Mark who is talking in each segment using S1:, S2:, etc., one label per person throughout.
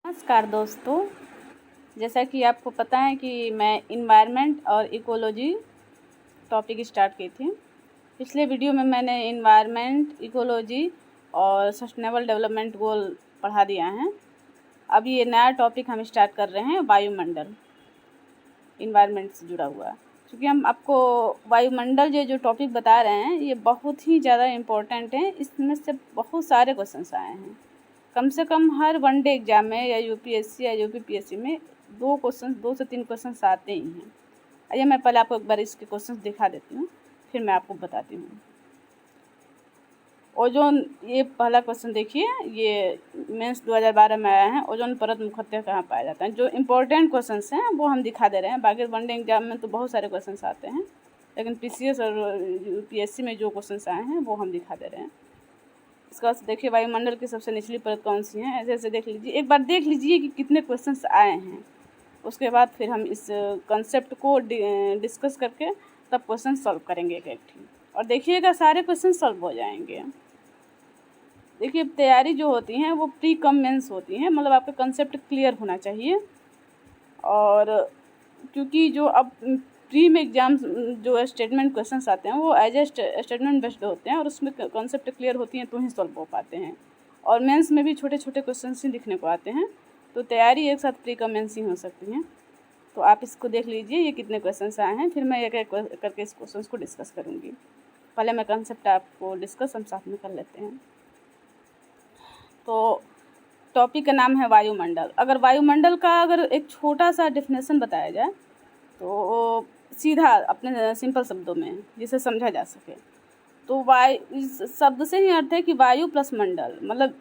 S1: नमस्कार दोस्तों, जैसा कि आपको पता है कि मैं इन्वायरमेंट और इकोलॉजी टॉपिक स्टार्ट की थी। पिछले वीडियो में मैंने इन्वायरमेंट, इकोलॉजी और सस्टेनेबल डेवलपमेंट गोल पढ़ा दिया है। अब ये नया टॉपिक हम स्टार्ट कर रहे हैं, वायुमंडल, इन्वायरमेंट से जुड़ा हुआ। क्योंकि हम आपको वायुमंडल जो टॉपिक बता रहे हैं ये बहुत ही ज़्यादा इम्पोर्टेंट है। इसमें से बहुत सारे क्वेश्चंस आए हैं। कम से कम हर वनडे एग्जाम में या यूपीएससी या यूपीपीएससी में 2 से 3 क्वेश्चंस आते ही हैं। आइए मैं पहले आपको एक बार इसके क्वेश्चंस दिखा देती हूँ, फिर मैं आपको बताती हूँ। ओजोन, ये पहला क्वेश्चन देखिए, ये मेंस 2012 में आया है। ओजोन परत मुख्यतः कहाँ पाया जाता है? जो इम्पोर्टेंट क्वेश्चंस हैं वो हम दिखा दे रहे हैं। बाकी वनडे एग्जाम में तो बहुत सारे क्वेश्चंस आते हैं, लेकिन पीसीएस और यूपीएससी में जो क्वेश्चंस आए हैं वो हम दिखा दे रहे हैं। इसका देखिए, वायुमंडल की सबसे निचली परत कौन सी है, ऐसे ऐसे देख लीजिए। एक बार देख लीजिए कि कितने क्वेश्चंस आए हैं, उसके बाद फिर हम इस कंसेप्ट को डिस्कस करके तब क्वेश्चन सॉल्व करेंगे एक एक। और देखिएगा सारे क्वेश्चन सॉल्व हो जाएंगे। देखिए, तैयारी जो होती हैं वो प्री कम मेंस होती हैं, मतलब आपका कंसेप्ट क्लियर होना चाहिए। और क्योंकि जो अब प्री में एग्जाम जो स्टेटमेंट क्वेश्चंस आते हैं वो एज ए स्टेटमेंट बेस्ड होते हैं और उसमें कॉन्सेप्ट क्लियर होती हैं तो ही सॉल्व हो पाते हैं। और मेंस में भी छोटे छोटे क्वेश्चंस ही लिखने को आते हैं, तो तैयारी एक साथ प्री का मेंस ही हो सकती हैं। तो आप इसको देख लीजिए ये कितने क्वेश्चंस आए हैं, फिर मैं एक एक करके इस क्वेश्चन को डिस्कस करूँगी। पहले मैं कंसेप्ट आपको डिस्कस हम साथ में कर लेते हैं। तो टॉपिक का नाम है वायुमंडल। अगर वायुमंडल का एक छोटा सा डेफिनेशन बताया जाए तो सीधा अपने सिंपल शब्दों में जिसे समझा जा सके, तो वायु, इस शब्द से ही अर्थ है कि वायु प्लस मंडल, मतलब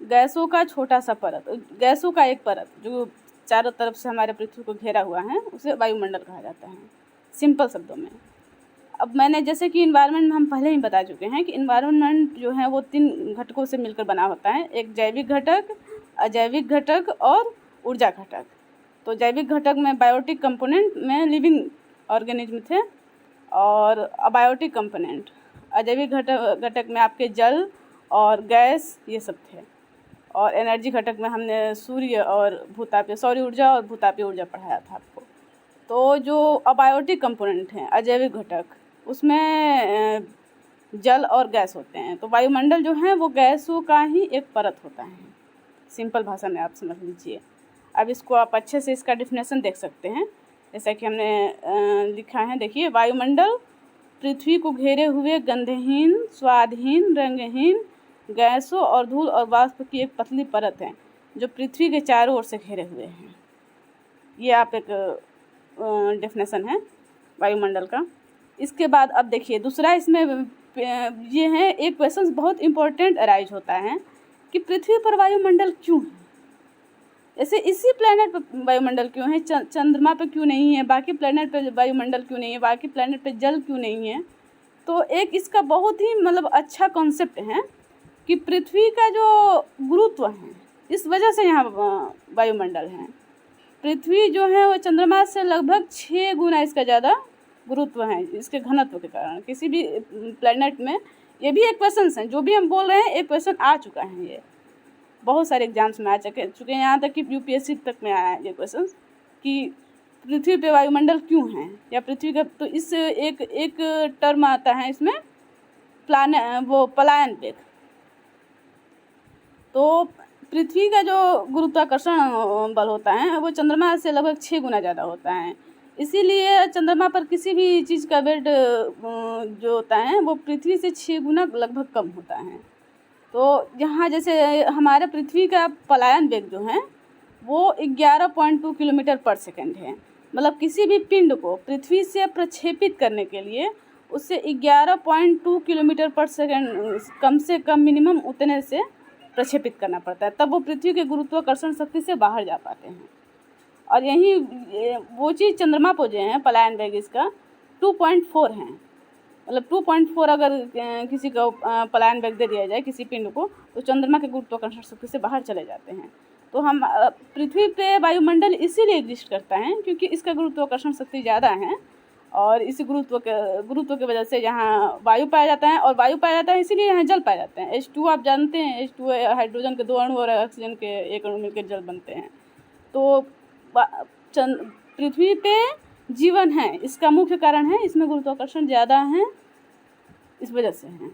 S1: गैसों का छोटा सा परत, गैसों का एक परत जो चारों तरफ से हमारे पृथ्वी को घेरा हुआ है, उसे वायुमंडल कहा जाता है सिंपल शब्दों में। अब मैंने जैसे कि इन्वायरमेंट में हम पहले ही बता चुके हैं कि इन्वायरमेंट जो है वो 3 घटकों से मिलकर बना होता है। एक जैविक घटक, अजैविक घटक और ऊर्जा घटक। तो जैविक घटक में बायोटिक कंपोनेंट में लिविंग ऑर्गेनिज्म थे, और अबायोटिक कंपोनेंट अजैविक घटक में आपके जल और गैस ये सब थे। और एनर्जी घटक में हमने सूर्य और भूतापीय, सौर ऊर्जा और भूतापीय ऊर्जा पढ़ाया था आपको। तो जो अबायोटिक कंपोनेंट हैं, अजैविक घटक, उसमें जल और गैस होते हैं। तो वायुमंडल जो है वो गैसों का ही एक परत होता है, सिंपल भाषा में आप समझ लीजिए। अब इसको आप अच्छे से इसका डिफिनेशन देख सकते हैं, जैसा कि हमने लिखा है। देखिए, वायुमंडल पृथ्वी को घेरे हुए गंधहीन, स्वादहीन, रंगहीन गैसों और धूल और वाष्प की एक पतली परत है जो पृथ्वी के चारों ओर से घेरे हुए हैं। ये आप एक डेफिनेशन है वायुमंडल का। इसके बाद अब देखिए दूसरा, इसमें ये है एक क्वेश्चन बहुत इम्पोर्टेंट अराइज होता है कि पृथ्वी पर वायुमंडल क्यों है। जैसे इसी प्लेनेट पर वायुमंडल क्यों है, चंद्रमा पर क्यों नहीं है, बाकी प्लेनेट पर वायुमंडल क्यों नहीं है, बाकी प्लेनेट पर जल क्यों नहीं है। तो एक इसका बहुत ही मतलब अच्छा कॉन्सेप्ट है कि पृथ्वी का जो गुरुत्व है, इस वजह से यहाँ वायुमंडल है। पृथ्वी जो है वो चंद्रमा से लगभग 6 गुना इसका ज़्यादा गुरुत्व है, इसके घनत्व के कारण। किसी भी प्लेनेट में, ये भी एक क्वेश्चन है, जो भी हम बोल रहे हैं एक क्वेश्चन आ चुका है, ये बहुत सारे एग्जाम्स में आ चुके हैं, यहाँ तक कि यूपीएससी तक में आया है ये क्वेश्चन कि पृथ्वी पे वायुमंडल क्यों है या पृथ्वी का। तो इस एक टर्म आता है इसमें पलायन वेग। तो पृथ्वी का जो गुरुत्वाकर्षण बल होता है वो चंद्रमा से लगभग 6 गुना ज़्यादा होता है। इसीलिए चंद्रमा पर किसी भी चीज़ का वेट जो होता है वो पृथ्वी से 6 गुना लगभग कम होता है। तो यहाँ जैसे हमारे पृथ्वी का पलायन वेग जो है वो 11.2 किलोमीटर पर सेकंड है। मतलब किसी भी पिंड को पृथ्वी से प्रक्षेपित करने के लिए उससे 11.2 किलोमीटर पर सेकंड कम से कम मिनिमम उतने से प्रक्षेपित करना पड़ता है, तब वो पृथ्वी के गुरुत्वाकर्षण शक्ति से बाहर जा पाते हैं। और यही वो चीज़ चंद्रमा पर जो है पलायन वेग इसका 2.4 है। मतलब 2.4 अगर किसी को पलायन वेग दे दिया जाए किसी पिंड को, तो चंद्रमा के गुरुत्वाकर्षण शक्ति से बाहर चले जाते हैं। तो हम पृथ्वी पे वायुमंडल इसीलिए एग्जिस्ट करता है क्योंकि इसका गुरुत्वाकर्षण शक्ति ज़्यादा है और इसी गुरुत्व की वजह से यहाँ वायु पाया जाता है, और वायु पाया जाता है इसीलिए यहाँ जल पाए जाते हैं। H2 आप जानते हैं, H2 हाइड्रोजन के 2 अणु और ऑक्सीजन के 1 अणु मिलकर जल बनते हैं। तो पृथ्वी पे जीवन है, इसका मुख्य कारण है इसमें गुरुत्वाकर्षण ज़्यादा है, इस वजह से है।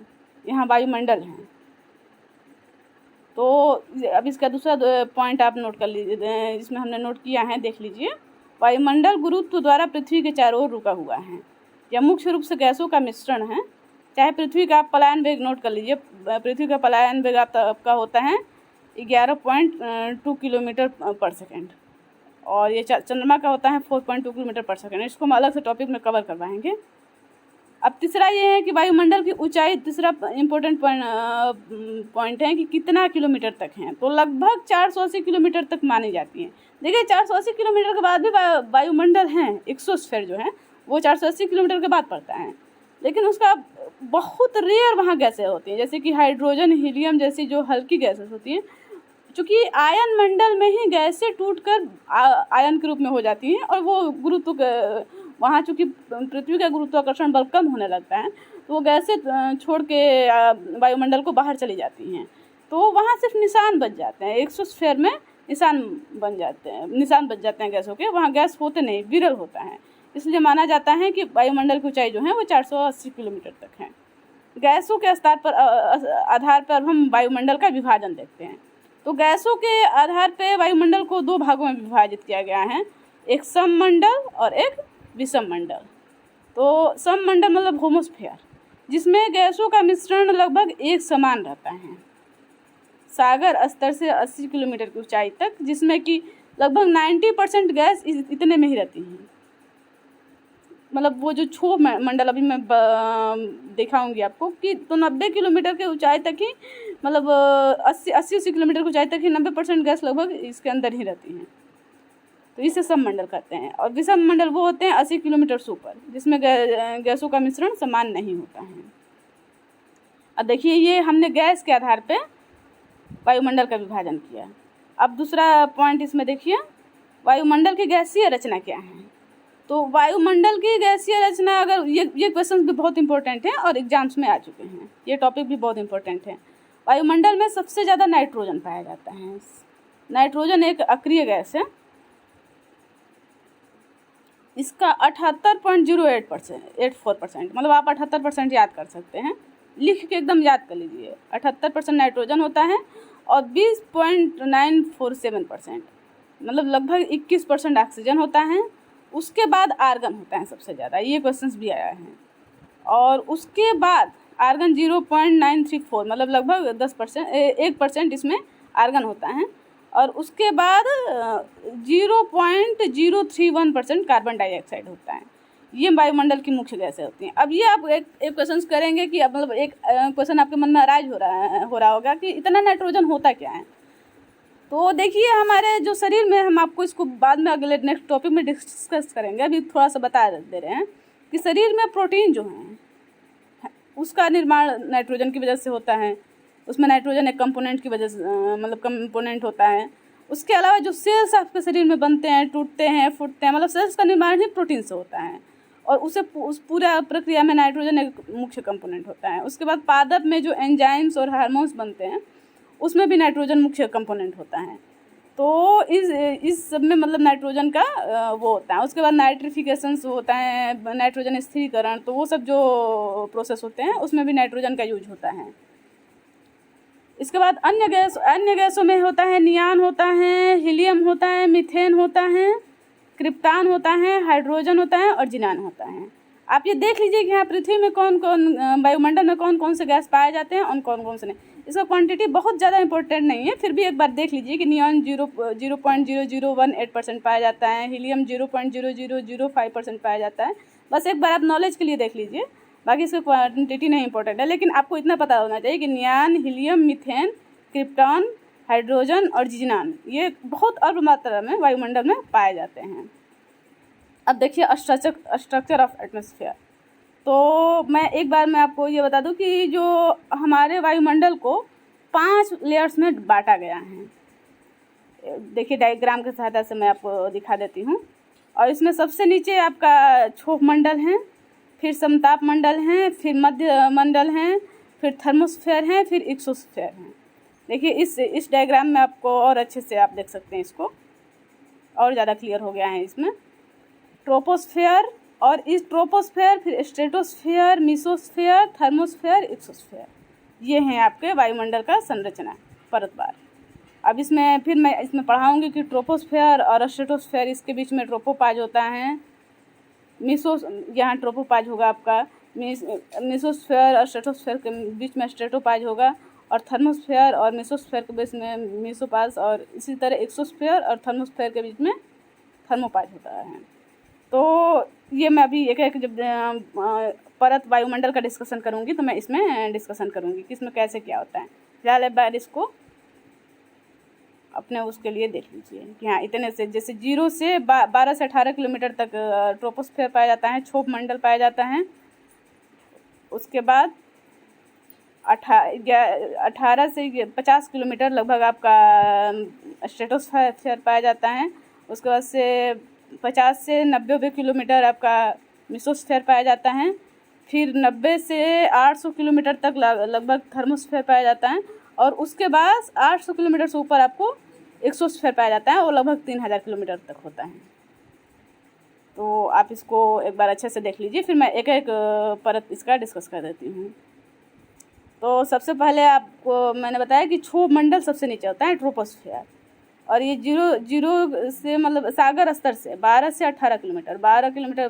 S1: यहाँ वायुमंडल है। तो अब इसका दूसरा पॉइंट आप नोट कर लीजिए, इसमें हमने नोट किया है, देख लीजिए। वायुमंडल गुरुत्व द्वारा पृथ्वी के चारों ओर रुका हुआ है। यह मुख्य रूप से गैसों का मिश्रण है। चाहे पृथ्वी का पलायन वेग नोट कर लीजिए, पृथ्वी का पलायन वेग आपका होता है 11.2 किलोमीटर पर सेकेंड, और ये चंद्रमा का होता है 4.2 किलोमीटर पर सेकेंड। इसको हम अलग से टॉपिक में कवर करवाएंगे। अब तीसरा ये है कि वायुमंडल की ऊंचाई, तीसरा इम्पोर्टेंट पॉइंट है कि कितना किलोमीटर तक है। तो लगभग 480 किलोमीटर तक मानी जाती है। देखिए 480 किलोमीटर के बाद भी वायुमंडल है, एक्सोस्फीयर जो है वो 480 किलोमीटर के बाद पड़ता है, लेकिन उसका बहुत रेयर वहाँ गैसें होती हैं, जैसे कि हाइड्रोजन, हीलियम जैसी जो हल्की गैसेस होती हैं। चूँकि आयन मंडल में ही गैसें टूटकर आयन के रूप में हो जाती हैं, और वो गुरुत्व वहाँ चूँकि पृथ्वी का गुरुत्वाकर्षण बल कम होने लगता है, तो वो गैसें छोड़ के वायुमंडल को बाहर चली जाती हैं। तो वहाँ सिर्फ निशान बच जाते हैं, एक्सोस्फीयर में निशान बच जाते हैं गैसों के, वहाँ गैस होते नहीं, विरल होता है। इसलिए माना जाता है कि वायुमंडल की ऊंचाई जो है वो 480 किलोमीटर तक है। गैसों के आधार पर हम वायुमंडल का विभाजन देखते हैं। तो गैसों के आधार पर वायुमंडल को 2 भागों में विभाजित किया गया है, एक सममंडल और एक विषम मंडल। तो सममंडल मतलब होमोस्फीयर, जिसमें गैसों का मिश्रण लगभग एक समान रहता है सागर स्तर से 80 किलोमीटर की ऊंचाई तक, जिसमें कि लगभग 90% गैस इतने में ही रहती है। मतलब वो जो क्षोभ मंडल अभी मैं दिखाऊंगी आपको कि तो 90 किलोमीटर के ऊंचाई तक ही, मतलब 80 किलोमीटर की ऊंचाई तक ही 90% गैस लगभग इसके अंदर ही रहती हैं। तो इसे सममंडल कहते हैं। और विषम मंडल वो होते हैं 80 किलोमीटर से ऊपर, जिसमें गैसों का मिश्रण समान नहीं होता है। अब देखिए, ये हमने गैस के आधार पे वायुमंडल का विभाजन किया। अब दूसरा पॉइंट इसमें देखिए, वायुमंडल की गैसीय रचना क्या है। तो वायुमंडल की गैसीय रचना, अगर ये क्वेश्चन भी बहुत इंपॉर्टेंट है और एग्जाम्स में आ चुके हैं, ये टॉपिक भी बहुत इंपॉर्टेंट है। वायुमंडल में सबसे ज़्यादा नाइट्रोजन पाया जाता है। नाइट्रोजन एक अक्रिय गैस है। इसका 78.08%, मतलब आप 78% याद कर सकते हैं, लिख के एकदम याद कर लीजिए। 78% नाइट्रोजन होता है और 20.947%, मतलब लगभग 21% ऑक्सीजन होता है। उसके बाद आर्गन होता है सबसे ज़्यादा, ये क्वेश्चंस भी आया है। और उसके बाद आर्गन 0.934, मतलब लगभग 1% इसमें आर्गन होता है। और उसके बाद 0.031% कार्बन डाइऑक्साइड होता है। ये वायुमंडल की मुख्य गैसें होती हैं। अब ये आप एक क्वेश्चन करेंगे कि अब मतलब एक क्वेश्चन आपके मन में अराइज हो रहा होगा कि इतना नाइट्रोजन होता क्या है। तो देखिए, हमारे जो शरीर में, हम आपको इसको बाद में अगले नेक्स्ट टॉपिक में डिस्कस करेंगे, अभी थोड़ा सा बता दे रहे हैं कि शरीर में प्रोटीन जो है उसका निर्माण नाइट्रोजन की वजह से होता है। उसमें नाइट्रोजन एक कंपोनेंट की वजह से, मतलब कंपोनेंट होता है। उसके अलावा जो सेल्स आपके शरीर में बनते हैं, टूटते हैं, फूटते हैं, मतलब सेल्स का निर्माण ही प्रोटीन से होता है। और उस पूरा प्रक्रिया में नाइट्रोजन एक मुख्य कंपोनेंट होता है। उसके बाद पादप में जो एंजाइम्स और हार्मोन्स बनते हैं, उसमें भी नाइट्रोजन मुख्य कंपोनेंट होता है। तो इस सब में मतलब नाइट्रोजन का वो होता है। उसके बाद नाइट्रिफिकेशंस होता है, नाइट्रोजन स्थिरीकरण, तो वो सब जो प्रोसेस होते हैं उसमें भी नाइट्रोजन का यूज होता है। इसके बाद अन्य गैसों में होता है नियान होता है, हीलियम होता है, मीथेन होता है, क्रिप्टान होता है, हाइड्रोजन होता है और जिनान होता है। आप ये देख लीजिए कि यहाँ पृथ्वी में वायुमंडल में कौन कौन से गैस पाए जाते हैं और कौन कौन से नहीं। इसका क्वांटिटी बहुत ज़्यादा इंपॉर्टेंट नहीं है, फिर भी एक बार देख लीजिए कि नियॉन 0.0018% पाया जाता है, हीलियम 0.0005% पाया जाता है। बस एक बार आप नॉलेज के लिए देख लीजिए, बाकी इसका क्वांटिटी नहीं इंपॉर्टेंट है। लेकिन आपको इतना पता होना चाहिए कि नियान, हीलियम, मीथेन, क्रिप्टॉन, हाइड्रोजन और जिनान ये बहुत अल्प मात्रा में वायुमंडल में पाए जाते हैं। अब देखिए स्ट्रक्चर ऑफ एटमॉस्फेयर। तो मैं आपको ये बता दूं कि जो हमारे वायुमंडल को 5 लेयर्स में बांटा गया है। देखिए डायग्राम की सहायता से मैं आपको दिखा देती हूँ। और इसमें सबसे नीचे आपका क्षोभ मंडल है, फिर समताप मंडल हैं, फिर मध्य मंडल हैं, फिर थर्मोस्फेयर हैं, फिर एक्सोस्फेयर हैं। देखिए इस डायग्राम में आपको और अच्छे से आप देख सकते हैं, इसको और ज़्यादा क्लियर हो गया है इसमें। ट्रोपोस्फेयर और इस ट्रोपोस्फेयर, फिर स्ट्रेटोस्फेयर, मीसोस्फेयर, थर्मोस्फेयर, एक्सोस्फेयर, ये हैं आपके वायुमंडल का संरचना परतवार। अब इसमें फिर मैं इसमें पढ़ाऊँगी कि ट्रोपोस्फेयर और स्ट्रेटोस्फेयर, इसके बीच में ट्रोपोपाज होता है, यहाँ ट्रोपोपाज होगा आपका, मीसोस्फेयर और स्ट्रेटोस्फेयर के बीच में स्ट्रेटोपाज होगा, और थर्मोस्फेयर और मीसोस्फेयर के बीच में मीसोपाज, और इसी तरह एक्सोस्फेयर और थर्मोस्फेयर के बीच में थर्मोपाज होता है। तो ये मैं अभी एक एक जब परत वायुमंडल का डिस्कशन करूँगी तो मैं इसमें डिस्कशन करूँगी कि इसमें कैसे क्या होता है। फिलहाल एक बार इसको अपने उसके लिए देख लीजिए कि हाँ इतने से, जैसे 0 से 12 से 18 किलोमीटर तक ट्रोपोस्फेयर पाया जाता है, क्षोभ मंडल पाया जाता है। उसके बाद 18 से 50 किलोमीटर लगभग आपका स्ट्रेटोस्फेयर पाया जाता है। उसके बाद से 50 से 90 किलोमीटर आपका मीसोस्फेयर पाया जाता है। फिर 90 से 800 किलोमीटर तक लगभग थर्मोस्फेयर पाया जाता है, और उसके बाद 800 किलोमीटर से ऊपर आपको एक्सोस्फेयर पाया जाता है, और लगभग 3000 किलोमीटर तक होता है। तो आप इसको एक बार अच्छे से देख लीजिए, फिर मैं एक एक परत इसका डिस्कस कर देती हूँ। तो सबसे पहले आपको मैंने बताया कि क्षोभ मंडल सबसे नीचे होता है, ट्रोपोस्फेयर, और ये जीरो से मतलब सागर स्तर से 12 से 18 किलोमीटर, 12 किलोमीटर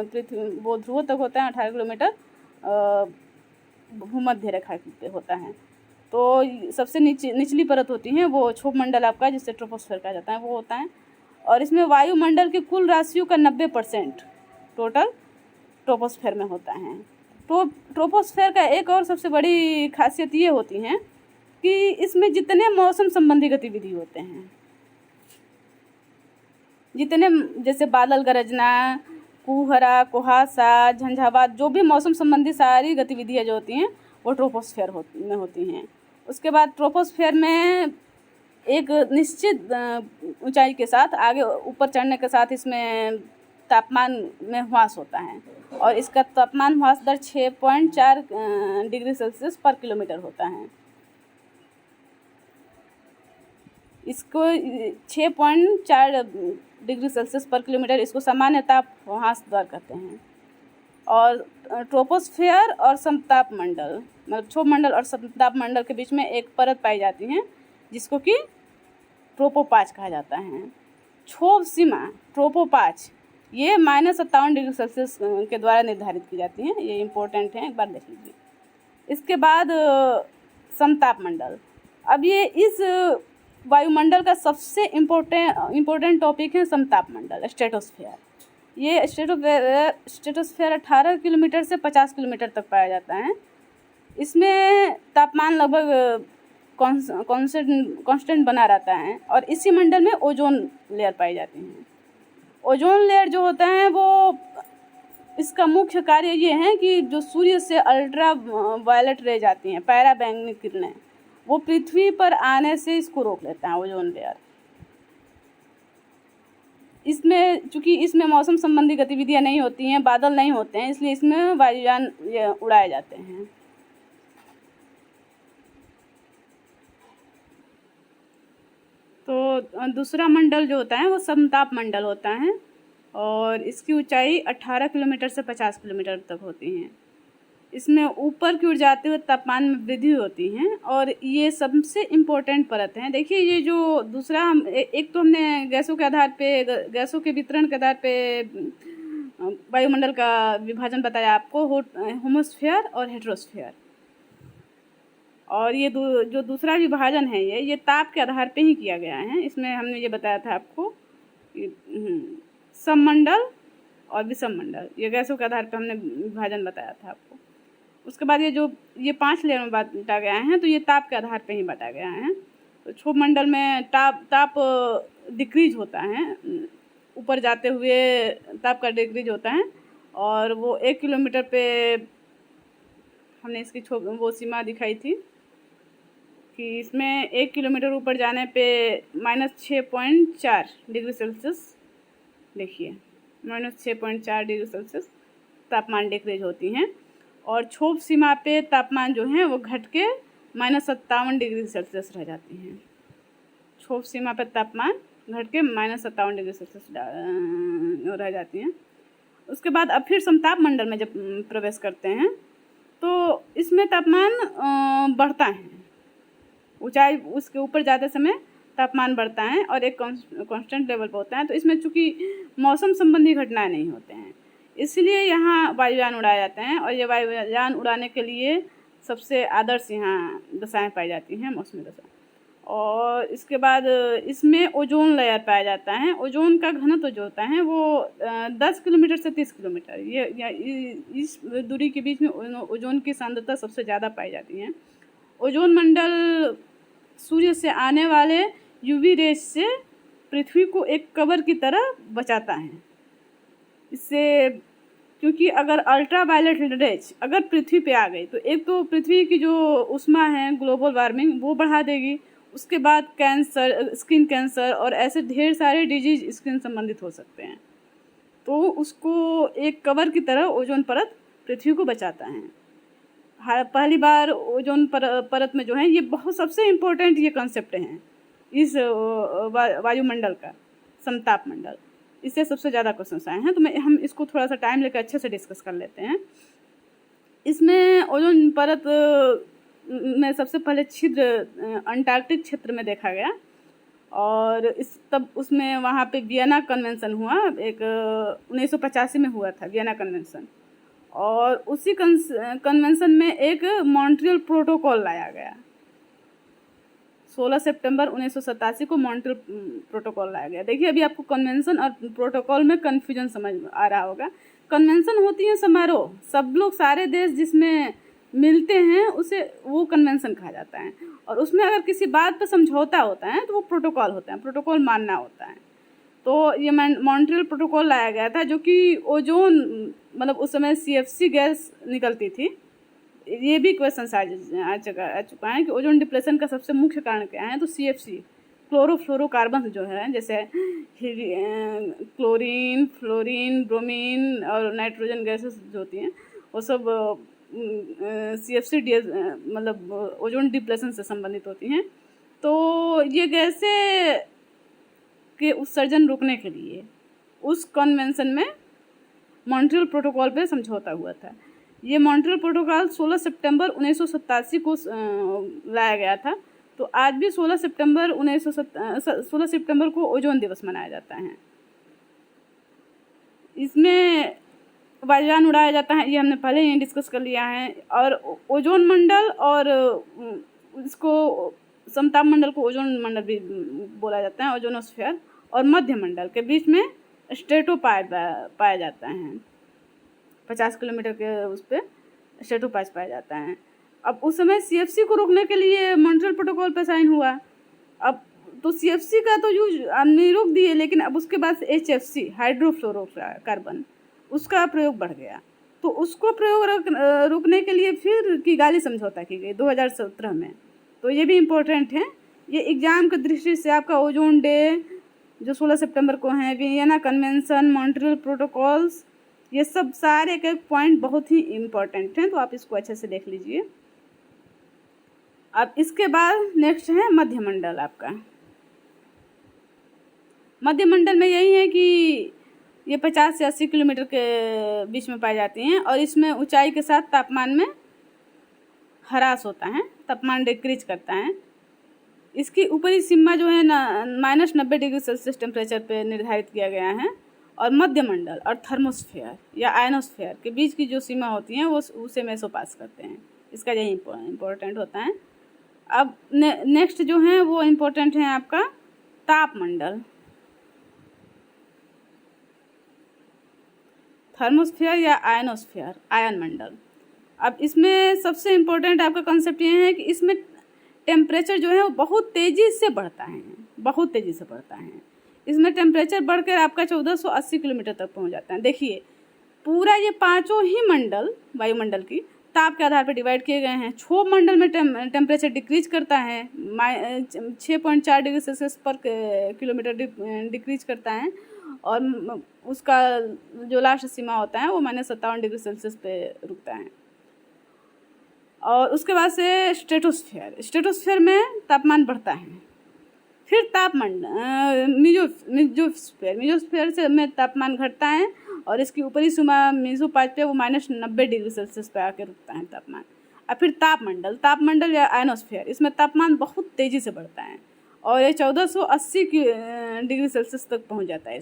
S1: पृथ्वी वो ध्रुव तक होता है, 18 किलोमीटर भूमध्य रेखा पे होता है। तो सबसे निचली परत होती है वो क्षोभ मंडल आपका, जिससे ट्रोपोस्फेयर कहा जाता है, वो होता है। और इसमें वायुमंडल की कुल राशियों का 90% टोटल ट्रोपोस्फेयर में होता है। तो ट्रोपोस्फेयर का एक और सबसे बड़ी खासियत ये होती है कि इसमें जितने मौसम संबंधी गतिविधि होते हैं, जितने जैसे बादल गरजना, कुहरा, कुहासा, झंझावात, जो भी मौसम संबंधी सारी गतिविधियाँ जो होती हैं वो ट्रोपोस्फेयर में होती हैं। उसके बाद ट्रोपोस्फेयर में एक निश्चित ऊंचाई के साथ आगे ऊपर चढ़ने के साथ इसमें तापमान में ह्रास होता है, और इसका तापमान ह्रास दर 6.4 डिग्री सेल्सियस पर किलोमीटर होता है। इसको 6.4 डिग्री सेल्सियस पर किलोमीटर, इसको सामान्य ताप ह्रास दर कहते हैं। और ट्रोपोस्फेयर और समताप मंडल, मतलब क्षोभ मंडल और समताप मंडल के बीच में एक परत पाई जाती है जिसको कि ट्रोपोपाज कहा जाता है। क्षोभ सीमा ट्रोपोपाज ये -57 डिग्री सेल्सियस के द्वारा निर्धारित की जाती हैं, ये इम्पोर्टेंट है, एक बार देख लीजिए। इसके बाद समताप मंडल, अब ये इस वायुमंडल का सबसे इम्पोर्टेंट टॉपिक है समताप मंडल, स्ट्रेटोस्फेयर। ये स्ट्रेटोस्फेयर 18 किलोमीटर से 50 किलोमीटर तक पाया जाता है। इसमें तापमान लगभग कांस्टेंट बना रहता है, और इसी मंडल में ओजोन लेयर पाई जाती है। ओजोन लेयर जो होता है वो इसका मुख्य कार्य ये है कि जो सूर्य से अल्ट्रा वायलेट रेज आती हैं, पैराबैंगनी किरणें, वो पृथ्वी पर आने से इसको रोक लेता है ओजोन लेयर। इसमें चूँकि इसमें मौसम संबंधी गतिविधियाँ नहीं होती हैं, बादल नहीं होते हैं, इसलिए इसमें वायुयान उड़ाए जाते हैं। तो दूसरा मंडल जो होता है वो समताप मंडल होता है, और इसकी ऊंचाई 18 किलोमीटर से 50 किलोमीटर तक होती हैं। इसमें ऊपर की ओर जाते हुए तापमान में वृद्धि होती है, और ये सबसे इम्पोर्टेंट परत है। देखिए ये जो दूसरा एक तो हमने गैसों के आधार पे, गैसों के वितरण के आधार पे वायुमंडल का विभाजन बताया आपको, होमोस्फेयर और हेट्रोस्फेयर। और ये जो दूसरा विभाजन है ये ताप के आधार पे ही किया गया है। इसमें हमने ये बताया था आपको सममंडल और विषममंडल, ये गैसों के आधार पे हमने विभाजन बताया था आपको। उसके बाद ये 5 लेयर में बांटा गया है, तो ये ताप के आधार पे ही बांटा गया है। तो क्षोभ मंडल में ताप डिक्रीज होता है, ऊपर जाते हुए ताप का डिक्रीज होता है, और वो 1 किलोमीटर पे हमने इसकी वो सीमा दिखाई थी कि इसमें 1 किलोमीटर ऊपर जाने पे -6.4 डिग्री सेल्सियस देखिए -6.4 डिग्री सेल्सियस तापमान डिक्रीज होती हैं, और क्षोभ सीमा पे तापमान जो है वो घट के -57 डिग्री सेल्सियस रह जाती हैं। क्षोभ सीमा पर तापमान घट के -57 डिग्री सेल्सियस रह जाती हैं। उसके बाद अब फिर समताप मंडल में जब प्रवेश करते हैं तो इसमें तापमान बढ़ता है, ऊंचाई उसके ऊपर जाते समय तापमान बढ़ता है और एक कांस्टेंट लेवल पर होता है। तो इसमें चूँकि मौसम संबंधी घटनाएं नहीं होते हैं, इसलिए यहाँ वायुयान उड़ाए जाते हैं, और ये वायुयान उड़ाने के लिए सबसे आदर्श यहाँ दशाएं पाई जाती हैं, मौसमी दशा। और इसके बाद इसमें ओजोन लेयर पाया जाता है। ओजोन का घनत्व जो होता है वो 10 किलोमीटर से 30 किलोमीटर, इस दूरी के बीच में ओजोन की सांद्रता सबसे ज़्यादा पाई जाती है। ओजोन मंडल सूर्य से आने वाले यूवी रेज से पृथ्वी को एक कवर की तरह बचाता है। इससे क्योंकि अगर अल्ट्रावायलेट रेज अगर पृथ्वी पे आ गई तो एक तो पृथ्वी की जो ऊष्मा है, ग्लोबल वार्मिंग, वो बढ़ा देगी। उसके बाद कैंसर, स्किन कैंसर और ऐसे ढेर सारे डिजीज स्किन संबंधित हो सकते हैं। तो उसको एक कवर की तरह ओजोन परत पृथ्वी को बचाता है। पहली बार ओजोन परत में जो है ये बहुत सबसे इम्पोर्टेंट ये कंसेप्ट हैं इस वायुमंडल का, समताप मंडल। इससे सबसे ज़्यादा क्वेश्चन आए हैं, तो हम इसको थोड़ा सा टाइम लेकर अच्छे से डिस्कस कर लेते हैं। इसमें ओजोन परत में सबसे पहले छिद्र अंटार्कटिक क्षेत्र में देखा गया, और तब उसमें वहाँ पे वियना कन्वेंशन हुआ, एक 1985 में हुआ था वियना कन्वेंशन, और उसी कन्वेंशन में एक मॉन्ट्रियल प्रोटोकॉल लाया गया। 16 सितंबर 1987 को मॉन्ट्रियल प्रोटोकॉल लाया गया। देखिए अभी आपको कन्वेंशन और प्रोटोकॉल में कन्फ्यूजन समझ आ रहा होगा। कन्वेंशन होती है समारोह, सब लोग सारे देश जिसमें मिलते हैं उसे वो कन्वेंशन कहा जाता है, और उसमें अगर किसी बात पर समझौता होता है तो वो प्रोटोकॉल होता है, प्रोटोकॉल मानना होता है। तो ये मॉन्ट्रियल प्रोटोकॉल लाया गया था, जो कि ओजोन मतलब उस समय CFC गैस निकलती थी। ये भी क्वेश्चन आ चुका है कि ओजोन डिप्लेशन का सबसे मुख्य कारण क्या है, तो CFC क्लोरोफ्लोरोकार्बन जो है, जैसे क्लोरीन, फ्लोरीन, ब्रोमीन और नाइट्रोजन गैसेस जो होती हैं वो सब CFC मतलब ओजोन डिप्लेशन से संबंधित होती हैं। तो ये गैसें के उत्सर्जन रोकने के लिए उस कन्वेंशन में मॉन्ट्रियल प्रोटोकॉल पे समझौता हुआ था। ये मॉन्ट्रियल प्रोटोकॉल 16 सितंबर 1987 को लाया गया था। तो आज भी 16 सितंबर को ओजोन दिवस मनाया जाता है। इसमें वायुयान उड़ाया जाता है, ये हमने पहले ही डिस्कस कर लिया है। और ओजोन मंडल और इसको समताप मंडल को ओजोन मंडल भी बोला जाता है, ओजोनोस्फीयर, और मध्य मंडल के बीच में स्ट्रेटो पाया जाता है। 50 किलोमीटर के उस पर स्ट्रेटोपाइज पाया जाता है। अब उस समय CFC को रोकने के लिए मॉन्ट्रियल प्रोटोकॉल पे साइन हुआ। अब तो CFC का तो यूज हमने रोक दिए, लेकिन अब उसके बाद HFC हाइड्रोफ्लोरोकार्बन उसका प्रयोग बढ़ गया। तो उसको प्रयोग रोकने के लिए फिर किगाली समझौता की गई 2017 में। तो ये भी इम्पोर्टेंट है, ये एग्ज़ाम की दृष्टि से आपका ओजोन डे जो 16 सितंबर को है, वियना कन्वेंशन, मॉन्ट्रियल प्रोटोकॉल्स, ये सब सारे एक पॉइंट बहुत ही इम्पोर्टेंट हैं। तो आप इसको अच्छे से देख लीजिए। अब इसके बाद नेक्स्ट है मध्य मंडल। आपका मध्य मंडल में यही है कि ये 50 से 80 किलोमीटर के बीच में पाई जाती हैं, और इसमें ऊंचाई के साथ तापमान में ह्रास होता है, तापमान डिक्रीज करता है। इसकी ऊपरी सीमा जो है ना -90 डिग्री सेल्सियस टेम्परेचर पे निर्धारित किया गया है। और मध्य मंडल और थर्मोस्फीयर या आयनोस्फीयर के बीच की जो सीमा होती हैं वो उसे मेसोपास करते हैं। इसका यही इम्पोर्टेंट होता है। अब नेक्स्ट जो है वो इम्पोर्टेंट है आपका ताप मंडल, थर्मोस्फीयर या आयनोस्फीयर, आयन मंडल। अब इसमें सबसे इम्पोर्टेंट आपका कंसेप्ट ये है कि इसमें टेम्परेचर जो है वो बहुत तेज़ी से बढ़ता है, बहुत तेज़ी से बढ़ता है। इसमें टेम्परेचर बढ़कर आपका 1480 किलोमीटर तक पहुंच जाता है। देखिए पूरा ये पांचों ही मंडल वायुमंडल की ताप के आधार पर डिवाइड किए गए हैं। क्षोभ मंडल में टेम्परेचर डिक्रीज करता है, 6.4 डिग्री सेल्सियस पर किलोमीटर डिक्रीज करता है। और उसका जो लास्ट सीमा होता है वो -57 डिग्री सेल्सियस पे रुकता है। और उसके बाद से स्ट्रेटोस्फेयर में तापमान बढ़ता है। फिर तापमंडल मीजोस्फेयर से में तापमान घटता है और इसकी ऊपरी सीमा मीजोपाज पे वो -90 डिग्री सेल्सियस पे आके रुकता है तापमान। और फिर तापमंडल या आयनोस्फेयर, इसमें तापमान बहुत तेज़ी से बढ़ता है और ये 1480 डिग्री सेल्सियस तक पहुंच जाता है।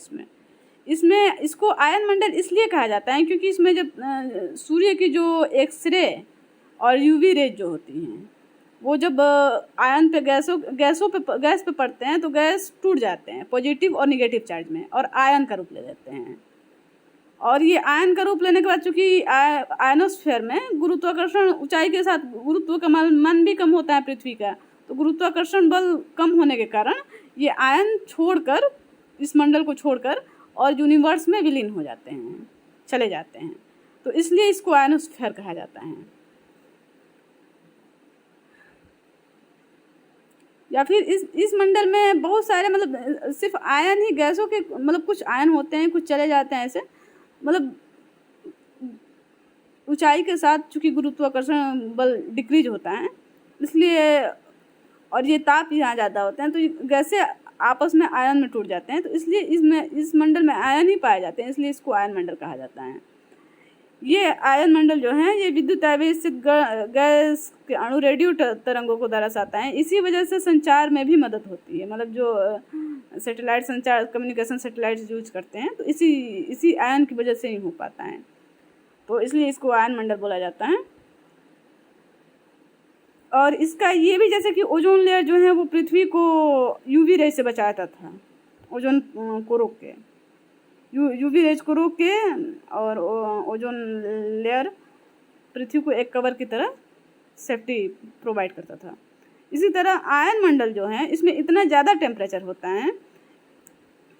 S1: इसमें इसको आयन मंडल इसलिए कहा जाता है क्योंकि इसमें जब सूर्य की जो एक्सरे और यूवी रेज जो होती हैं वो जब आयन पे गैस पे पड़ते हैं तो गैस टूट जाते हैं पॉजिटिव और निगेटिव चार्ज में और आयन का रूप ले लेते हैं। और ये आयन का रूप लेने के बाद चूँकि आयनोस्फेयर में गुरुत्वाकर्षण ऊंचाई के साथ गुरुत्व का मान भी कम होता है पृथ्वी का, तो गुरुत्वाकर्षण बल कम होने के कारण ये आयन छोड़कर इस मंडल को छोड़कर और यूनिवर्स में विलीन हो जाते हैं, चले जाते हैं। तो इसलिए इसको आयनोस्फेयर कहा जाता है। या फिर इस मंडल में बहुत सारे मतलब सिर्फ आयन ही गैसों के मतलब कुछ आयन होते हैं, कुछ चले जाते हैं, ऐसे मतलब ऊंचाई के साथ चूँकि गुरुत्वाकर्षण बल डिक्रीज होता है इसलिए, और ये ताप यहाँ ज़्यादा होते हैं तो गैसें आपस में आयन में टूट जाते हैं, तो इसलिए इस मंडल में आयन ही पाए जाते हैं, इसलिए इसको आयन मंडल कहा जाता है। ये आयन मंडल जो है ये विद्युत आवेश से गैस के अणु रेडियो तरंगों को दर्शाता है। इसी वजह से संचार में भी मदद होती है, मतलब जो सैटेलाइट संचार कम्युनिकेशन सैटेलाइट यूज करते हैं तो इसी आयन की वजह से ही हो पाता है, तो इसलिए इसको आयन मंडल बोला जाता है। और इसका ये भी जैसे कि ओजोन लेयर जो है वो पृथ्वी को यूवी रे से बचाता था, ओजोन को रोक के यूवी रेज को रोक के, और ओजोन लेयर पृथ्वी को एक कवर की तरह सेफ्टी प्रोवाइड करता था। इसी तरह आयन मंडल जो है इसमें इतना ज़्यादा टेम्परेचर होता है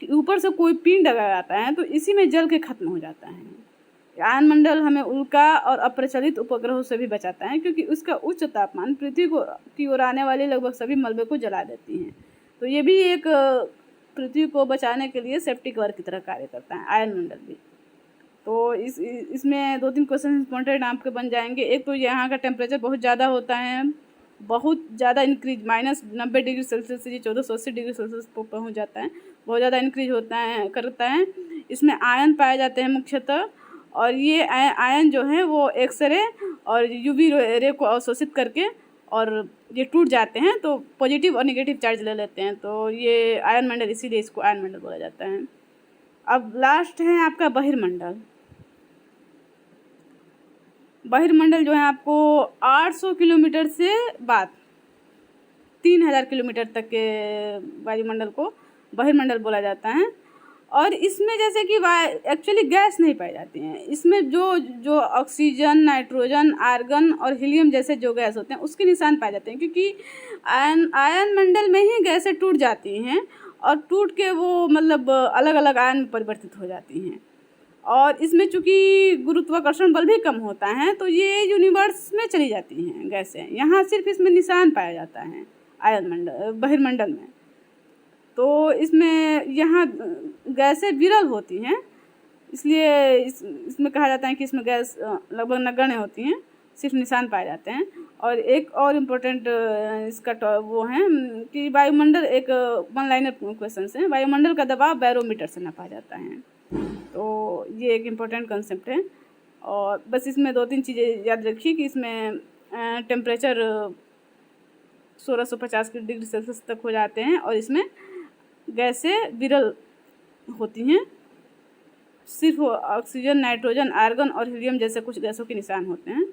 S1: कि ऊपर से कोई पिंड अगर आता है तो इसी में जल के ख़त्म हो जाता है। आयन मंडल हमें उल्का और अप्रचलित उपग्रहों से भी बचाता है क्योंकि उसका उच्च तापमान पृथ्वी की ओर आने वाले लगभग सभी मलबे को जला देती हैं, तो ये भी एक पृथ्वी को बचाने के लिए सेफ्टी कवर की तरह कार्य करता है आयन मंडल भी। तो इसमें 2-3 क्वेश्चन इंपॉर्टेंट आपके बन जाएंगे। एक तो यहाँ का टेम्परेचर बहुत ज़्यादा होता है, बहुत ज़्यादा इंक्रीज -90 डिग्री सेल्सियस से 1480 डिग्री सेल्सियस पर पहुँच जाता है, बहुत ज़्यादा इंक्रीज करता है। इसमें आयन पाए जाते हैं मुख्यतः, और ये आयन जो है वो एक्सरे और यूवी रे को अवशोषित करके और ये टूट जाते हैं तो पॉजिटिव और नेगेटिव चार्ज ले लेते हैं, तो ये आयन मंडल, इसीलिए इसको आयन मंडल बोला जाता है। अब लास्ट है आपका बहिर्मंडल। बहिर्मंडल जो है आपको 800 किलोमीटर से बाद 3000 किलोमीटर तक के वायुमंडल को बहिर्मंडल बोला जाता है। और इसमें जैसे कि एक्चुअली गैस नहीं पाई जाती हैं, इसमें जो ऑक्सीजन, नाइट्रोजन, आर्गन और हीलियम जैसे जो गैस होते हैं उसके निशान पाए जाते हैं, क्योंकि आयन मंडल में ही गैसें टूट जाती हैं और टूट के वो मतलब अलग अलग आयन में परिवर्तित हो जाती हैं। और इसमें चूँकि गुरुत्वाकर्षण बल भी कम होता है तो ये यूनिवर्स में चली जाती हैं गैसें, यहाँ सिर्फ इसमें निशान पाया जाता है बहिर्मंडल में। तो इसमें यहाँ गैसें विरल होती हैं, इसलिए इसमें कहा जाता है कि इसमें गैस लगभग नगण्य होती हैं, सिर्फ निशान पाए जाते हैं। और एक और इम्पोर्टेंट इसका वो है कि वायुमंडल, एक वन लाइनर क्वेश्चन है, वायुमंडल का दबाव बैरोमीटर से नापा जाता है, तो ये एक इम्पोर्टेंट कंसेप्ट है। और बस इसमें 2-3 चीज़ें याद रखिए कि इसमें टेम्परेचर 1650 डिग्री सेल्सियस तक हो जाते हैं और इसमें गैसें विरल होती हैं, सिर्फ ऑक्सीजन, नाइट्रोजन, आर्गन और हीलियम जैसे कुछ गैसों के निशान होते हैं।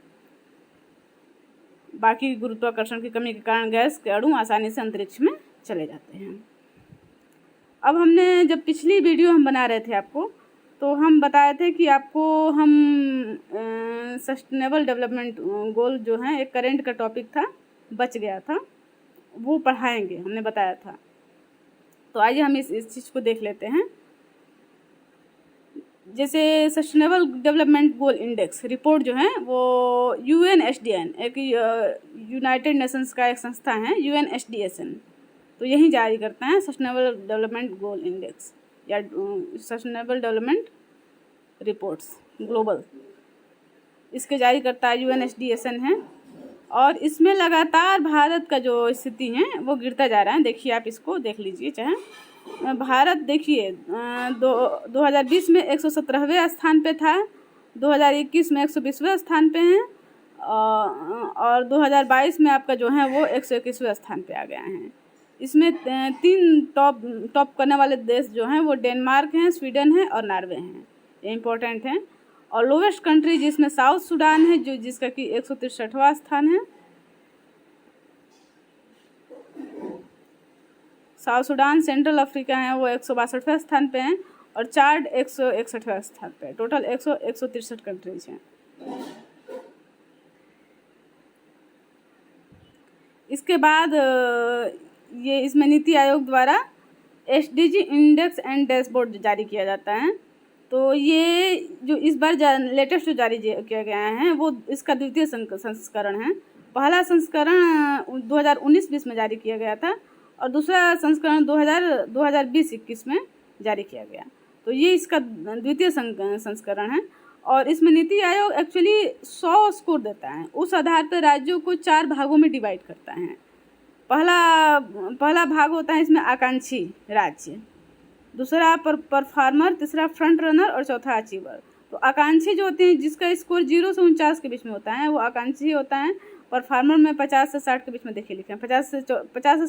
S1: बाकी गुरुत्वाकर्षण की कमी के कारण गैस के अणु आसानी से अंतरिक्ष में चले जाते हैं। अब हमने जब पिछली वीडियो हम बना रहे थे आपको, तो हम बताए थे कि आपको हम सस्टेनेबल डेवलपमेंट गोल जो है, एक करेंट का टॉपिक था, बच गया था, वो पढ़ाएंगे, हमने बताया था। तो आइए हम इस चीज़ को देख लेते हैं। जैसे sustainable development goal index report जो है वो UNSDN, एक यूनाइटेड नेशंस का एक संस्था है UNSDSN, तो यही जारी करता है सस्टेनेबल डेवलपमेंट गोल इंडेक्स। या सस्टेनेबल डेवलपमेंट रिपोर्ट्स ग्लोबल, इसके जारी करता है UNSDSN है। और इसमें लगातार भारत का जो स्थिति है वो गिरता जा रहा है। देखिए आप इसको देख लीजिए चाहे। भारत देखिए 2020 में 117वें स्थान पे था, 2021 में 120वें स्थान पे हैं, और 2022 में आपका जो है वो 121वें स्थान पे आ गया है। इसमें 3 टॉप करने वाले देश जो हैं वो डेनमार्क हैं, स्वीडन है और नॉर्वे हैं, ये इम्पोर्टेंट हैं। और लोवेस्ट कंट्री जिसमें साउथ सूडान है जो जिसका कि 163वां स्थान है। साउथ सूडान, सेंट्रल अफ्रीका है वो 162वें स्थान पे हैं और चाड 161वें स्थान पे। टोटल 163 कंट्रीज हैं। इसके बाद ये इसमें नीति आयोग द्वारा SDG इंडेक्स एंड डैशबोर्ड जारी किया जाता है। तो ये जो इस बार लेटेस्ट जो जारी किया गया है वो इसका द्वितीय संस्करण है। पहला संस्करण 2019-20 में जारी किया गया था और दूसरा संस्करण 2020-21 में जारी किया गया। तो ये इसका द्वितीय संस्करण है। और इसमें नीति आयोग एक्चुअली 100 स्कोर देता है। उस आधार पर राज्यों को 4 भागों में डिवाइड करता है। पहला भाग होता है इसमें आकांक्षी राज्य, दूसरा परफॉर्मर, तीसरा फ्रंट रनर और चौथा अचीवर। तो आकांक्षी जो होते हैं जिसका स्कोर 0 से 49 के बीच में होता है वो आकांक्षी होता है। परफॉर्मर में 50 से 60 के बीच में देखिए लिखे हैं, 50 से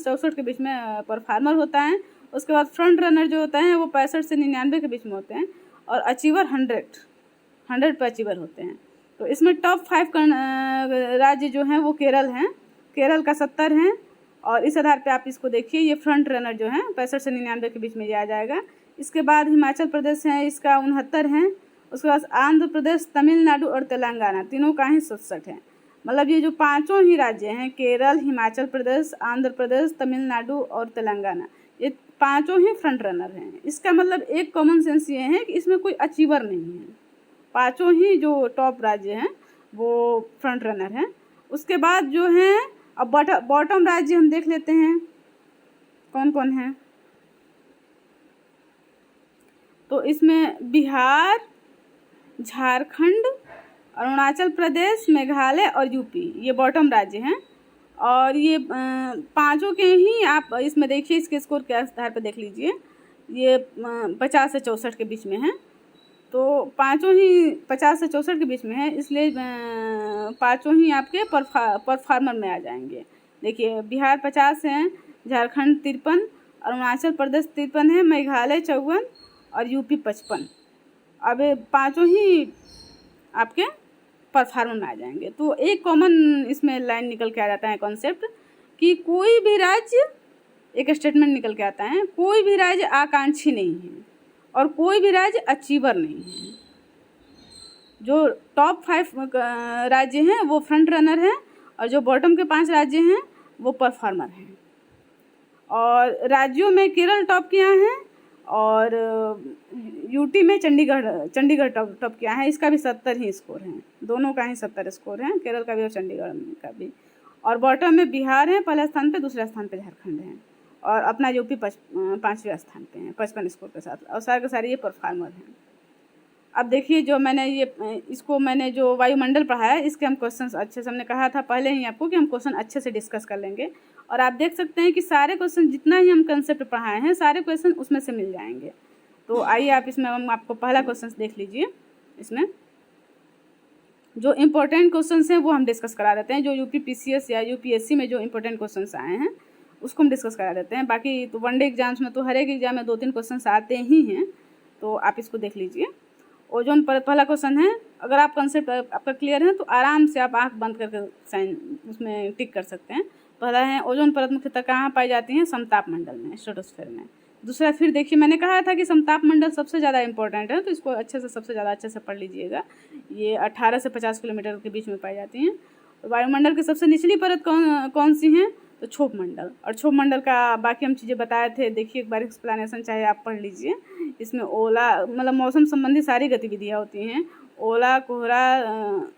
S1: 64 के बीच में परफॉर्मर होता है। उसके बाद फ्रंट रनर जो होता है वो 65 से 99 के बीच में होते हैं और अचीवर 100 पे अचीवर होते हैं। तो इसमें टॉप 5 राज्य जो हैं वो केरल हैं, केरल का 70 हैं। और इस आधार पे आप इसको देखिए, ये फ्रंट रनर जो है 65 से 99 के बीच में ये आ जाएगा। इसके बाद हिमाचल प्रदेश है, इसका 69 है। उसके बाद आंध्र प्रदेश, तमिलनाडु और तेलंगाना तीनों का ही 67 है। मतलब ये जो 5 ही राज्य हैं, केरल, हिमाचल प्रदेश, आंध्र प्रदेश, तमिलनाडु और तेलंगाना, ये 5 ही फ्रंट रनर हैं। इसका मतलब एक कॉमन सेंस ये है कि इसमें कोई अचीवर नहीं है। 5 ही जो टॉप राज्य हैं वो फ्रंट रनर हैं। उसके बाद जो हैं अब बॉटम राज्य हम देख लेते हैं कौन कौन है। तो इसमें बिहार, झारखंड, अरुणाचल प्रदेश, मेघालय और यूपी, ये बॉटम राज्य हैं। और ये 5 के ही आप इसमें देखिए, इसके स्कोर के आधार पर देख लीजिए, ये 50 से 64 के बीच में है। तो 5 ही 50 से 64 के बीच में है, इसलिए 5 ही आपके परफॉर्मर में आ जाएंगे। देखिए बिहार 50 हैं, झारखंड 53, अरुणाचल प्रदेश 53 है, मेघालय 54 और यूपी 55। अब 5 ही आपके परफॉर्मर में आ जाएंगे। तो एक कॉमन इसमें लाइन निकल के आ जाता है कॉन्सेप्ट कि कोई भी राज्य, एक स्टेटमेंट निकल के आता है, कोई भी राज्य आकांक्षी नहीं है और कोई भी राज्य अचीवर नहीं है। जो टॉप 5 राज्य हैं वो फ्रंट रनर हैं और जो बॉटम के 5 राज्य हैं वो परफॉर्मर हैं। और राज्यों में केरल टॉप किया है और यूटी में चंडीगढ़ टॉप किया है। इसका भी 70 ही स्कोर हैं, दोनों का ही 70 स्कोर हैं, केरल का भी और चंडीगढ़ का भी। और बॉटम में बिहार है पहले स्थान पे, दूसरे स्थान पे झारखंड है और अपना यूपी 5वें स्थान पे हैं 55 स्कोर के साथ। और सारे के सारे ये परफॉर्मर हैं। अब देखिए जो मैंने जो वायुमंडल पढ़ाया है इसके हम क्वेश्चन अच्छे से, हमने कहा था पहले ही आपको कि हम क्वेश्चन अच्छे से डिस्कस कर लेंगे। और आप देख सकते हैं कि सारे क्वेश्चन जितना ही हम कंसेप्ट पढ़ाए हैं सारे क्वेश्चन उसमें से मिल जाएंगे। तो आइए आप इसमें हम आपको पहला क्वेश्चन देख लीजिए। इसमें जो इम्पोर्टेंट क्वेश्चन हैं वो हम डिस्कस करा देते हैं। जो UPPCS या UPSC में जो इम्पोर्टेंट क्वेश्चन आए हैं उसको हम डिस्कस करा देते हैं। बाकी तो वनडे एग्जाम्स में तो हर एक एग्जाम में 2-3 क्वेश्चन आते ही हैं, तो आप इसको देख लीजिए। ओजोन परत पहला क्वेश्चन है, अगर आप कंसेप्ट आपका क्लियर है तो आराम से आप आंख बंद करके साइन उसमें टिक कर सकते हैं। पहला है ओजोन परत मुख्यतः कहाँ पाई जाती है? समताप मंडल में, स्ट्रेटोस्फीयर में। दूसरा फिर देखिए मैंने कहा था कि समताप मंडल सबसे ज़्यादा इंपॉर्टेंट है, तो इसको सबसे ज़्यादा अच्छे से पढ़ लीजिएगा। ये 18 से 50 किलोमीटर के बीच में पाई जाती हैं। तो वायुमंडल की सबसे निचली परत कौन सी है? तो क्षोभ मंडल। और क्षोभ मंडल का बाकी हम चीज़ें बताए थे, देखिए एक बार एक्सप्लेनेशन चाहे आप पढ़ लीजिए। इसमें ओला मतलब मौसम संबंधी सारी गतिविधियाँ होती हैं। ओला, कोहरा,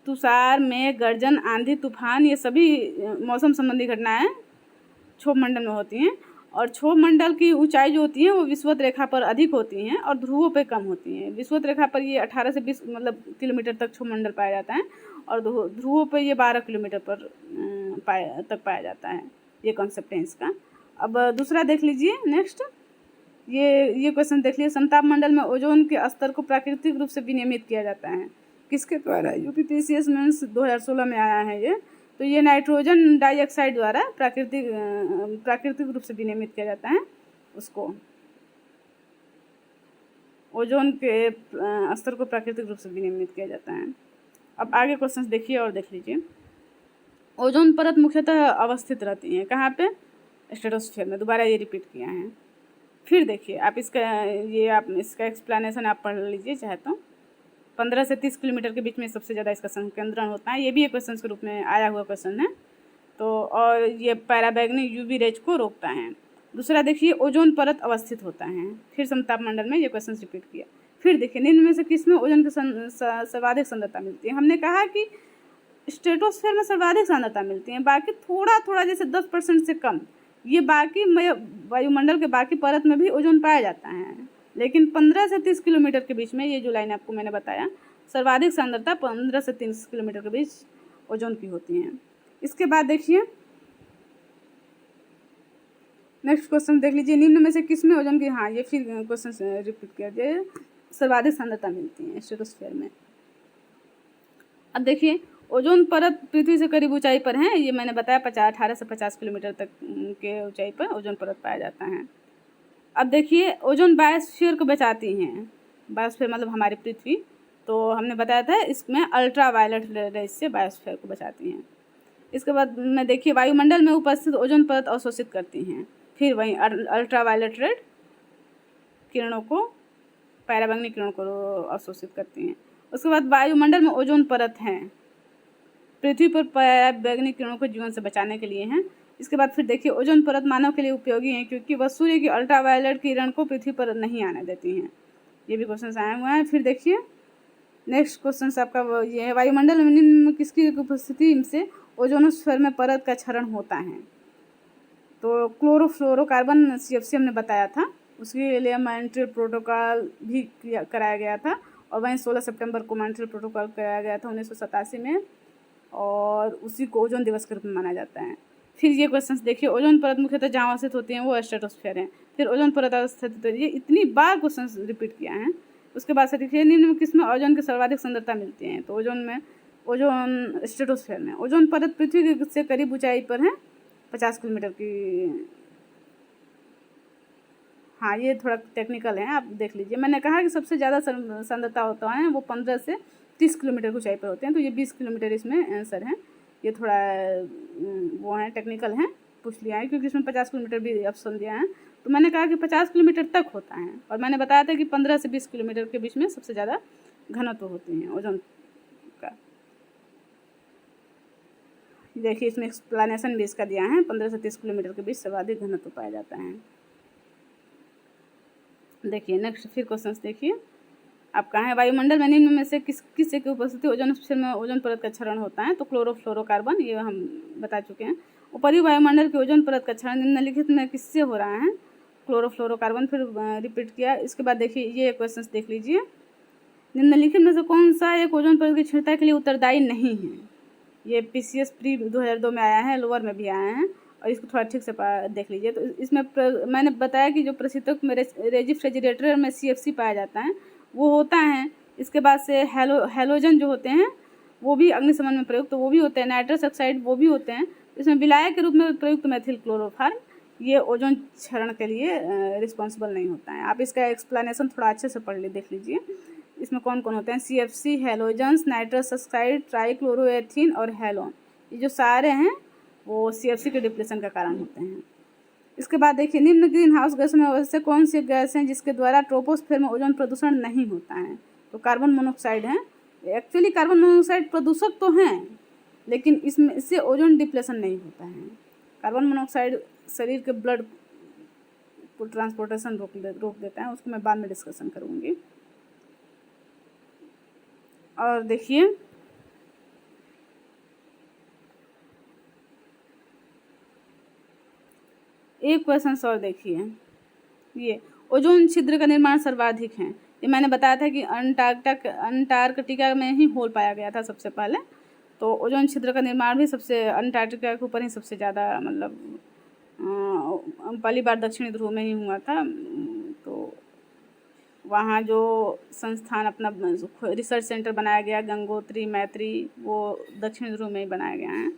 S1: तुषार, मेघ, गर्जन, आंधी, तूफान, ये सभी मौसम संबंधी घटनाएं क्षोभ मंडल में होती हैं। और क्षोभ मंडल की ऊंचाई जो होती है वो विषुवत रेखा पर अधिक होती हैं और ध्रुवों पे कम होती हैं। विषुवत रेखा पर ये 18 से 20 मतलब किलोमीटर तक क्षोभ मंडल पाया जाता है और ध्रुवों पे ये 12 किलोमीटर पर पाया जाता है। ये कॉन्सेप्ट है इसका। अब दूसरा देख लीजिए नेक्स्ट, ये क्वेश्चन देख लीजिए, समताप मंडल में ओजोन के स्तर को प्राकृतिक रूप से विनियमित किया जाता है किसके द्वारा? यूपीपीसीएस मेंस 2016 में आया है ये। तो ये नाइट्रोजन डाइऑक्साइड द्वारा प्राकृतिक रूप से विनियमित किया जाता है उसको, ओजोन के स्तर को प्राकृतिक रूप से विनियमित किया जाता है। अब आगे क्वेश्चन देखिए और देख लीजिए। ओजोन परत मुख्यतः अवस्थित रहती है कहाँ पे? स्ट्रेटोस्फीयर में। दोबारा ये रिपीट किया है। फिर देखिए आप इसका एक्सप्लेनेशन आप पढ़ लीजिए चाहे तो। 15 से 30 किलोमीटर के बीच में सबसे ज़्यादा इसका संकेंद्रण होता है। ये भी एक क्वेश्चन के रूप में आया हुआ क्वेश्चन है। तो और ये पैराबैग्नी यूवी रेज को रोकता है। दूसरा देखिए, ओजोन परत अवस्थित होता है। फिर समताप मंडल में ये क्वेश्चन रिपीट किया। फिर देखिए, निम्न में से किसमें ओजोन की सर्वाधिक सांद्रता मिलती है? हमने कहा कि स्ट्रेटोस्फीयर में सर्वाधिक सांद्रता मिलती है, बाकी थोड़ा थोड़ा जैसे 10% से कम ये बाकी वायुमंडल के बाकी परत में भी ओजोन पाया जाता है। लेकिन 15 से 30 किलोमीटर के बीच में ये जो लाइन आपको मैंने बताया, सर्वाधिक सांद्रता 15 से 30 किलोमीटर के बीच ओजोन की होती है। इसके बाद देखिए नेक्स्ट क्वेश्चन देख लीजिए, निम्न में से किसमें ओजोन की, हाँ ये फिर क्वेश्चन रिपीट कर दिए, सर्वाधिक सांद्रता मिलती है स्ट्रेटोस्फीयर में। अब देखिए, ओजोन परत पृथ्वी से करीब ऊंचाई पर है। ये मैंने बताया 18 से 50 किलोमीटर तक के ऊंचाई पर ओजोन परत पाया जाता है। अब देखिए, ओजोन बायोस्फीयर को बचाती हैं। बायोस्फीयर मतलब हमारी पृथ्वी। तो हमने बताया था इसमें अल्ट्रा वायलेट रेज से बायोस्फीयर को बचाती हैं। इसके बाद में देखिए, वायुमंडल में उपस्थित ओजोन परत अवशोषित करती हैं। फिर वहीं अल्ट्रा वायलेट रेड किरणों को, पैराबैंगनी किरणों को अवशोषित करती हैं। उसके बाद वायुमंडल में ओजोन परत है, पृथ्वी पर पैराबैंगनी किरणों को जीवन से बचाने के लिए हैं। इसके बाद फिर देखिए, ओजोन परत मानव के लिए उपयोगी है क्योंकि वह सूर्य की अल्ट्रावायलेट किरण को पृथ्वी पर नहीं आने देती हैं। ये भी क्वेश्चन आए हुए हैं। फिर देखिए नेक्स्ट क्वेश्चन आपका ये है, वायुमंडल में निम्न किसकी उपस्थिति से ओजोनोस्फीयर में परत का क्षरण होता है? तो क्लोरोफ्लोरोकार्बन CFC हमने बताया था, उसके लिए मॉन्ट्रियल प्रोटोकॉल भी कराया गया था। और वहीं 16 सितंबर को मॉन्ट्रियल प्रोटोकॉल कराया गया था 1987 में, और उसी को ओजोन दिवस के रूप में माना जाता है। फिर ये क्वेश्चन देखिए, ओजोन परत मुख्यतः जहाँ अवस्थित होती हैं वो स्ट्रेटोस्फीयर है। फिर ओजोन परत अवस्थित, ये इतनी बार क्वेश्चन रिपीट किया है। उसके बाद से देखिए, निम्न में किसमें ओजोन की सर्वाधिक सांद्रता मिलती है? तो ओजोन स्ट्रेटोस्फीयर में। ओजोन परत पृथ्वी से करीब ऊंचाई पर है, 50 किलोमीटर की। हाँ ये थोड़ा टेक्निकल है, आप देख लीजिए। मैंने कहा कि सबसे ज़्यादा सांद्रता होता है वो 15 से 30 किलोमीटर की ऊंचाई पर होते हैं। तो ये 20 किलोमीटर इसमें आंसर है। ये थोड़ा वो है, टेक्निकल है, पूछ लिया है क्योंकि इसमें 50 किलोमीटर भी ऑप्शन दिया है। तो मैंने कहा कि 50 किलोमीटर तक होता है, और मैंने बताया था कि 15 से 20 किलोमीटर के बीच में सबसे ज़्यादा घनत्व होती हैं ओजोन का। देखिए इसमें एक्सप्लेनेशन भी इसका दिया है, 15 से 30 किलोमीटर के बीच सर्वाधिक घनत्व पाया जाता है। देखिए नेक्स्ट फिर क्वेश्चन देखिए आपका है, वायुमंडल में निम्न में से किससे की उपस्थिति ओजोनोस्फीयर में ओजोन परत का क्षरण होता है? तो क्लोरोफ्लोरोकार्बन, ये हम बता चुके हैं। ऊपरी वायुमंडल के ओजोन परत का क्षरण निम्नलिखित में किससे हो रहा है? क्लोरोफ्लोरोकार्बन। फिर रिपीट किया। इसके बाद देखिए ये क्वेश्चन देख लीजिए, निम्नलिखित में से कौन सा एक ओजोन परत की क्षीणता के लिए उत्तरदायी नहीं है? ये PCS प्री 2002 में आया है, लोअर में भी आया है, और इसको थोड़ा ठीक से देख लीजिए। तो इसमें मैंने बताया कि जो प्रशीतक में रेफ्रिजरेटर में CFC पाया जाता है वो होता है। इसके बाद से हैलोजन जो होते हैं वो भी अग्निशमन में प्रयुक्त, तो वो भी होते हैं। नाइट्रस ऑक्साइड वो भी होते हैं। इसमें विलायक के रूप में प्रयुक्त मेथिल क्लोरोफॉर्म, ये ओजोन क्षरण के लिए रिस्पॉन्सिबल नहीं होता है। आप इसका एक्सप्लेनेशन थोड़ा अच्छे से पढ़ देख लीजिए। इसमें कौन कौन होते हैं? CFC, हैलोजन्स, नाइट्रस ऑक्साइड, ट्राइक्लोरोएथीन और हैलोन, ये जो सारे हैं वो CFC के डिप्लेशन का कारण होते हैं। इसके बाद देखिए, निम्न ग्रीन हाउस गैसों में से कौन सी गैस है जिसके द्वारा ट्रोपोस्फीयर में ओजोन प्रदूषण नहीं होता है? तो कार्बन मोनोऑक्साइड है। एक्चुअली कार्बन मोनोऑक्साइड प्रदूषक तो हैं, लेकिन इससे ओजोन डिप्लेशन नहीं होता है। कार्बन मोनोऑक्साइड शरीर के ब्लड को ट्रांसपोर्टेशन रोक देता है, उसको मैं बाद में डिस्कशन करूँगी। और देखिए एक क्वेश्चन और देखिए, ये ओजोन छिद्र का निर्माण सर्वाधिक है। ये मैंने बताया था कि अंटार्कटिका में ही होल पाया गया था सबसे पहले। तो ओजोन छिद्र का निर्माण भी सबसे अंटार्कटिका के ऊपर ही सबसे ज़्यादा मतलब पहली बार दक्षिणी ध्रुव में ही हुआ था। तो वहाँ जो संस्थान अपना रिसर्च सेंटर बनाया गया गंगोत्री मैत्री, वो दक्षिण ध्रुव में ही बनाया गया है।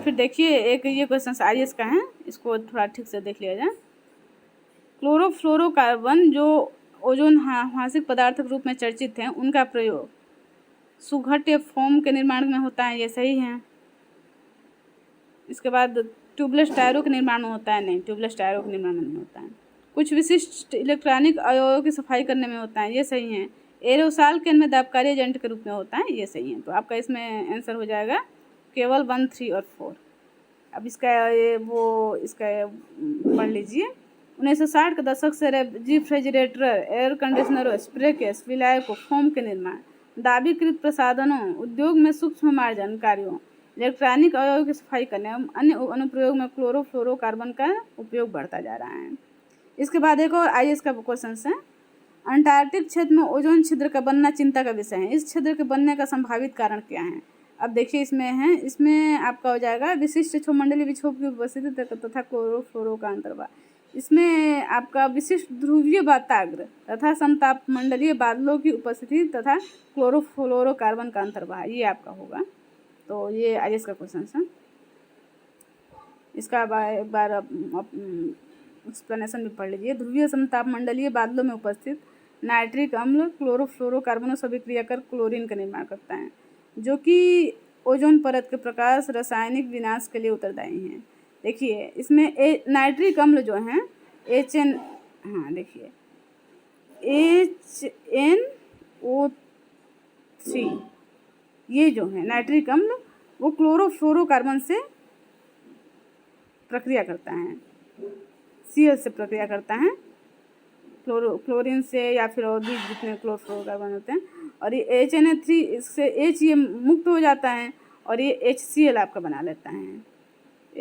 S1: फिर देखिए एक ये क्वेश्चन IAS का है, इसको थोड़ा ठीक से देख लिया जाए। क्लोरोफ्लोरोकार्बन जो ओजोन हासिक पदार्थ के रूप में चर्चित हैं, उनका प्रयोग सुघट्य फोम के निर्माण में होता है, ये सही है। इसके बाद ट्यूबलेस टायरों के निर्माण में होता है, नहीं, ट्यूबलेस टायरों के निर्माण में नहीं होता है। कुछ विशिष्ट इलेक्ट्रॉनिक अवयवों की सफाई करने में होता है, ये सही है। एरोसाल के में दाबकारी एजेंट के रूप में होता है, ये सही है। तो आपका इसमें आंसर हो जाएगा केवल 1, 3 और 4। अब इसका पढ़ लीजिए। 1960 के दशक से रेफ्रिजरेटर, एयर कंडीशनरों, स्प्रे केस, विलायकों, फोम के निर्माण, दाबीकृत प्रसाधनों, उद्योग में सूक्ष्म मार्जन कार्यों, इलेक्ट्रॉनिक अवयवों की सफाई करने एवं अन्य अनुप्रयोग में क्लोरोफ्लोरोकार्बन का उपयोग बढ़ता जा रहा है। इसके बाद एक और IAS का क्वेश्चन है। अंटार्कटिक क्षेत्र में ओजोन छिद्र का बनना चिंता का विषय है। इस छिद्र के बनने का संभावित कारण क्या है? अब देखिए इसमें आपका हो जाएगा विशिष्ट क्षोभमंडलीय विक्षोभ की उपस्थिति तथा क्लोरोफ्लोरो का अंतर्भाव। इसमें आपका विशिष्ट ध्रुवीय वाताग्र तथा समतापमंडलीय बादलों की उपस्थिति तथा क्लोरोफ्लोरोकार्बन का अंतर्भाव, ये आपका होगा। तो ये IAS का क्वेश्चन है। इसका एक बार एक्सप्लेनेशन भी पढ़ लीजिए। ध्रुवीय समतापमंडलीय बादलों में उपस्थित नाइट्रिक अम्ल क्लोरोफ्लोरोकार्बनों से अभिक्रिया कर क्लोरीन का निर्माण करता है, जो कि ओजोन परत के प्रकाश रासायनिक विनाश के लिए उत्तरदायी हैं। देखिए इसमें नाइट्रिक अम्ल जो हैं देखिए HNO3, ये जो है नाइट्रिक अम्ल वो क्लोरोफ्लोरोकार्बन से प्रक्रिया करता है, Cl से प्रक्रिया करता है, क्लोरीन से या फिर और भी जितने क्लोरोफ्लोरोकार्बन होते हैं। और ये HNO3 इससे H ये मुक्त हो जाता है और ये HCl आपका बना लेता है,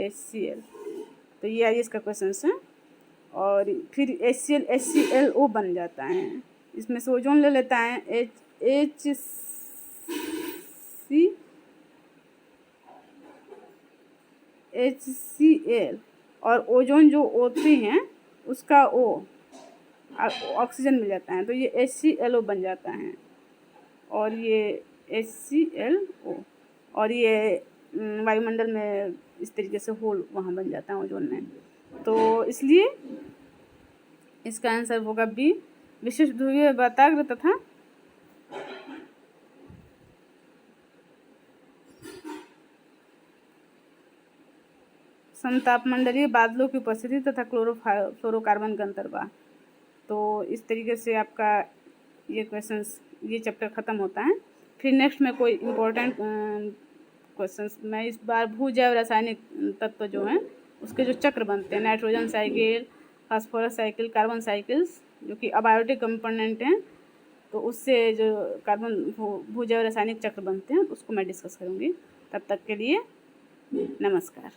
S1: HCl। तो ये IAS का क्वेश्चन है। और फिर HCl बन जाता है, इसमें से ओजोन ले लेता है HCl, और ओजोन जो O3 है उसका ऑक्सीजन मिल जाता है, तो ये HClO बन जाता है। और ये HClO और ये वायुमंडल में इस तरीके से होल वहाँ बन जाता है ओजोन में। तो इसलिए इसका आंसर होगा B, विशिष्ट ध्रुवीय वाताग्र तथा समतापमंडलीय बादलों की उपस्थिति तथा क्लोरोफ्लोरोकार्बन का अंतर्भाव। तो इस तरीके से आपका ये चैप्टर ख़त्म होता है। फिर नेक्स्ट में कोई इम्पोर्टेंट क्वेश्चंस मैं इस बार भूजैव रासायनिक तत्व जो हैं उसके जो चक्र बनते हैं, nitrogen cycle, phosphorus cycle, carbon cycles, जो कि अबायोटिक कंपोनेंट हैं, तो उससे जो कार्बन भूजैव रासायनिक चक्र बनते हैं उसको मैं डिस्कस करूँगी। तब तक के लिए नमस्कार।